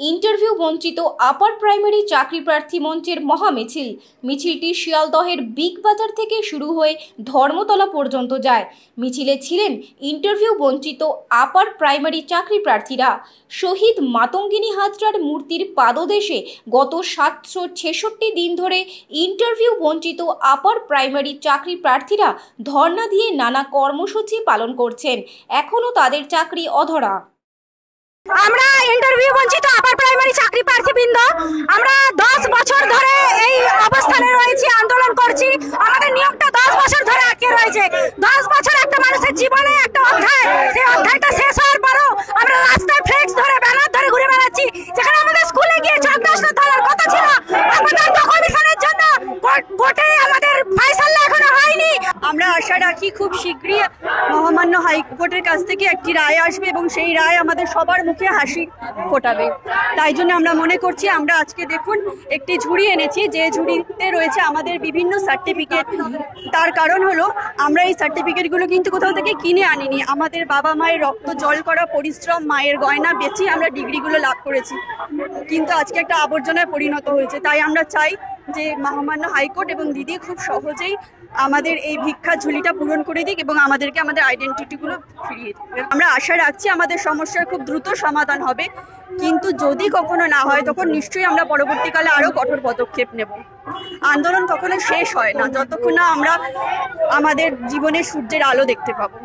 Interview বঞ্চিত upper primary চাকরি প্রার্থী মঞ্চের মহামিছিল। মিছিলটি শিয়ালদহের বিগ বাজার থেকে শুরু হয়ে ধর্মতলা পর্যন্ত যায়। মিছিলে ছিলেন ইন্টারভিউ বঞ্চিত আপার প্রাইমারি চাকরি প্রার্থীরা। শহীদ মাতঙ্গিনী হাজরার মূর্তির পাদদেশে গত 766 দিন ধরে ইন্টারভিউ বঞ্চিত আপার প্রাইমারি চাকরি প্রার্থীরা ধর্ণা দিয়ে নানা কর্মসূচি পালন করছেন। এখনও তাদের চাকরি অধরা। আমরা ইন্টারভিউ বঞ্চিত আপার প্রাইমারি চাকরি প্রার্থীবৃন্দ আমরা 10 বছর ধরে এই অবস্থানে রয়েছি, আন্দোলন করছি। আমাদের নিয়োগটা 10 বছর ধরে আটকে রয়েছে। 10 বছর একটা মানুষের জীবনে একটা অধ্যায়, সেই অধ্যায়টা শেষ হওয়ার পরও আমরা রাস্তায় ফ্লেক্স ধরে ব্যানার ধরে ঘুরে বেড়াচ্ছি। যেখানে আমাদের স্কুলে গিয়ে চাকদাসটা তোলার কথা ছিল, আমাদের কমিশনের জন্য কোর্টে আমাদের ফয়সালা এখনো হয়নি। আমরা আশা রাখি খুব শীঘ্রই মহামান্য হাইকোর্টের কাছ থেকে একটি রায় আসবে এবং সেই রায় আমাদের সবার মুখে হাসি ফোটাবে। তাই জন্য আমরা মনে করছি, আমরা আজকে দেখুন একটি ঝুড়ি এনেছি, যে ঝুড়িতে রয়েছে আমাদের বিভিন্ন সার্টিফিকেট। তার কারণ হলো আমরা এই সার্টিফিকেটগুলো কিন্তু কোথাও থেকে কিনে আনিনি, আমাদের বাবা মায়ের রক্ত জল করা পরিশ্রম, মায়ের গয়না বেচে আমরা ডিগ্রিগুলো লাভ করেছি, কিন্তু আজকে একটা আবর্জনায় পরিণত হয়েছে। তাই আমরা চাই যে মহামান্য হাইকোর্ট এবং দিদি খুব সহজেই আমাদের এই ভিক্ষা ঝুলিটা পূরণ করে দিক এবং আমাদেরকে আমাদের আইডেন্টিটিগুলো ফিরিয়ে দিক। আমরা আশা রাখছি আমাদের সমস্যার খুব দ্রুত সমাধান হবে, কিন্তু যদি কখনো না হয় তখন নিশ্চয়ই আমরা পরবর্তীকালে আরও কঠোর পদক্ষেপ নেব। আন্দোলন কখনো শেষ হয় না যতক্ষণ না আমরা আমাদের জীবনে সূর্যের আলো দেখতে পাবো।